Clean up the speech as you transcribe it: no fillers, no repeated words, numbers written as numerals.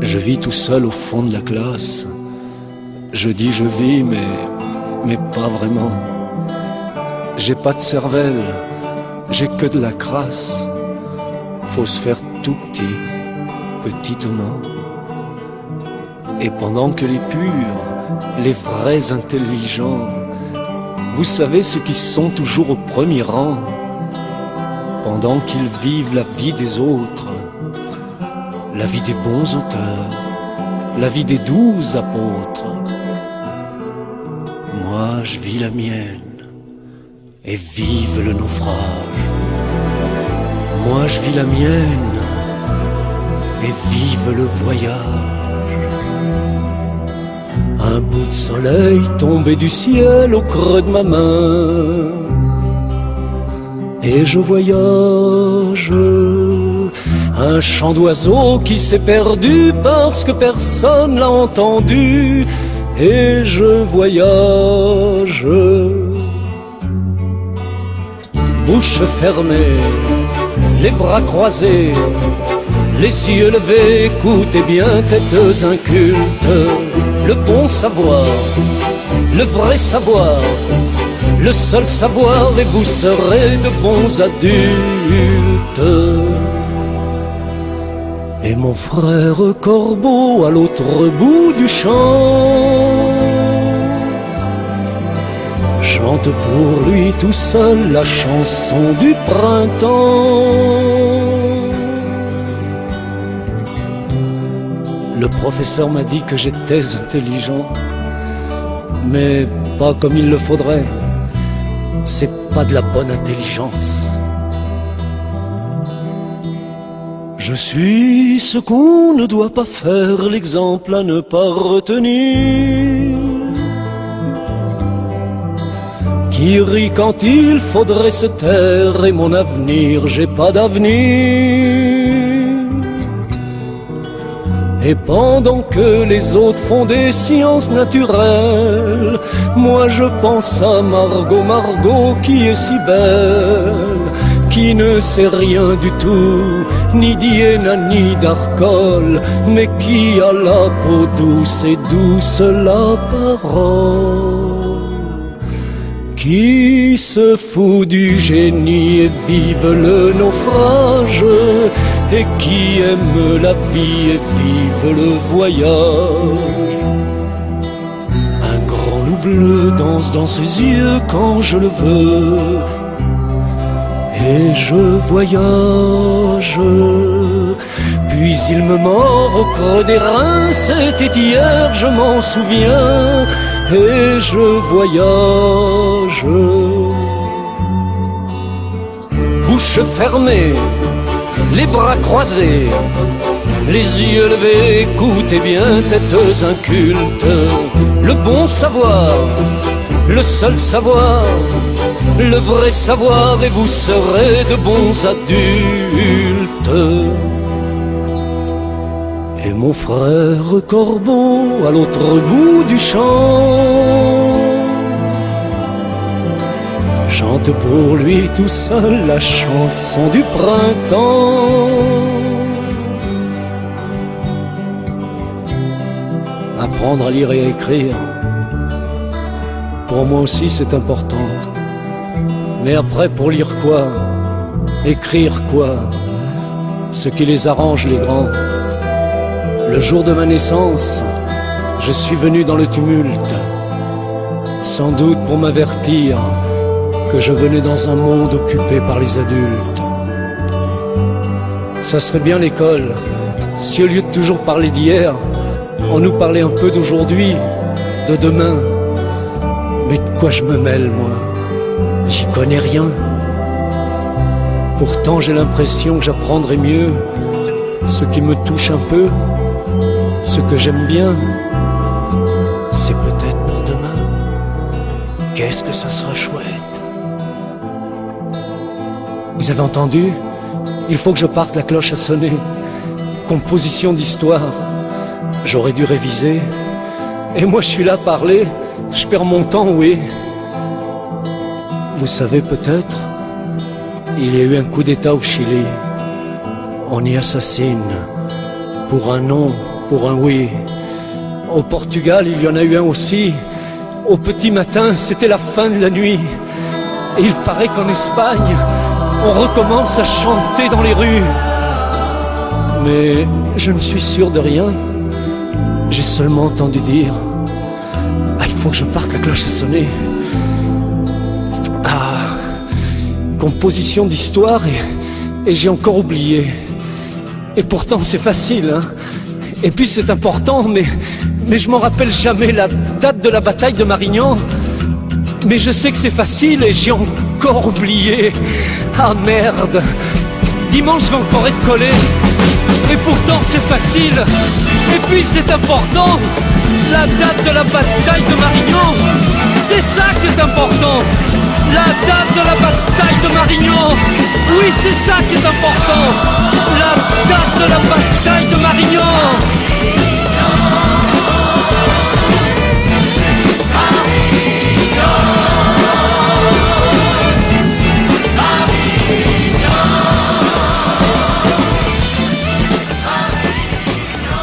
Je vis tout seul au fond de la classe. Je dis je vis, mais pas vraiment. J'ai pas de cervelle, j'ai que de la crasse. Faut se faire tout petit, petitement. Et pendant que les purs, les vrais intelligents, vous savez ceux qui sont toujours au premier rang, pendant qu'ils vivent la vie des autres, la vie des bons auteurs, la vie des 12 apôtres, moi je vis la mienne, et vive le naufrage. Moi je vis la mienne, et vive le voyage. Un bout de soleil tombé du ciel au creux de ma main, et je voyage. Un chant d'oiseau qui s'est perdu parce que personne l'a entendu, et je voyage. Bouche fermée, les bras croisés, les yeux levés, écoutez bien têtes incultes. Le bon savoir, le vrai savoir, le seul savoir, et vous serez de bons adultes. Et mon frère corbeau à l'autre bout du champ chante pour lui tout seul la chanson du printemps. Le professeur m'a dit que j'étais intelligent, mais pas comme il le faudrait. C'est pas de la bonne intelligence. Je suis ce qu'on ne doit pas faire, l'exemple à ne pas retenir, qui rit quand il faudrait se taire, et mon avenir, j'ai pas d'avenir. Et pendant que les autres font des sciences naturelles, moi je pense à Margot, Margot qui est si belle, qui ne sait rien du tout, ni d'Iéna ni d'Arcole, mais qui a la peau douce et douce la parole, qui se fout du génie et vive le naufrage, et qui aime la vie et vive le voyage. Un grand loup bleu danse dans ses yeux quand je le veux, et je voyage. Puis il me mord au creux des reins, c'était hier, je m'en souviens, et je voyage. Bouche fermée, les bras croisés, les yeux levés, écoutez bien têtes incultes. Le bon savoir, le seul savoir, le vrai savoir, et vous serez de bons adultes. Et mon frère corbeau à l'autre bout du champ chante pour lui tout seul la chanson du printemps. Apprendre à lire et à écrire, pour moi aussi c'est important. Mais après, pour lire quoi? Écrire quoi? Ce qui les arrange, les grands. Le jour de ma naissance, je suis venu dans le tumulte, sans doute pour m'avertir que je venais dans un monde occupé par les adultes. Ça serait bien l'école, si au lieu de toujours parler d'hier, on nous parlait un peu d'aujourd'hui, de demain. Mais de quoi je me mêle, moi? J'y connais rien. Pourtant j'ai l'impression que j'apprendrai mieux ce qui me touche un peu, ce que j'aime bien. C'est peut-être pour demain. Qu'est-ce que ça sera chouette. Vous avez entendu? Il faut que je parte, la cloche a sonné. Composition d'histoire. J'aurais dû réviser. Et moi je suis là à parler. Je perds mon temps, oui. Vous savez peut-être, il y a eu un coup d'État au Chili. On y assassine pour un nom, pour un oui. Au Portugal, il y en a eu un aussi. Au petit matin, c'était la fin de la nuit. Et il paraît qu'en Espagne, on recommence à chanter dans les rues. Mais je ne suis sûr de rien. J'ai seulement entendu dire: ah, il faut que je parte, la cloche est sonnée. Ah, composition d'histoire et j'ai encore oublié. Et pourtant c'est facile, hein. Et puis c'est important, mais je m'en rappelle jamais la date de la bataille de Marignan. Mais je sais que c'est facile et j'ai encore oublié. Ah merde, dimanche je vais encore être collé. Et pourtant c'est facile. Et puis c'est important, la date de la bataille de Marignan. C'est ça qui est important. La date de la bataille de Marignan. Oui, c'est ça qui est important. La date de la bataille de Marignan.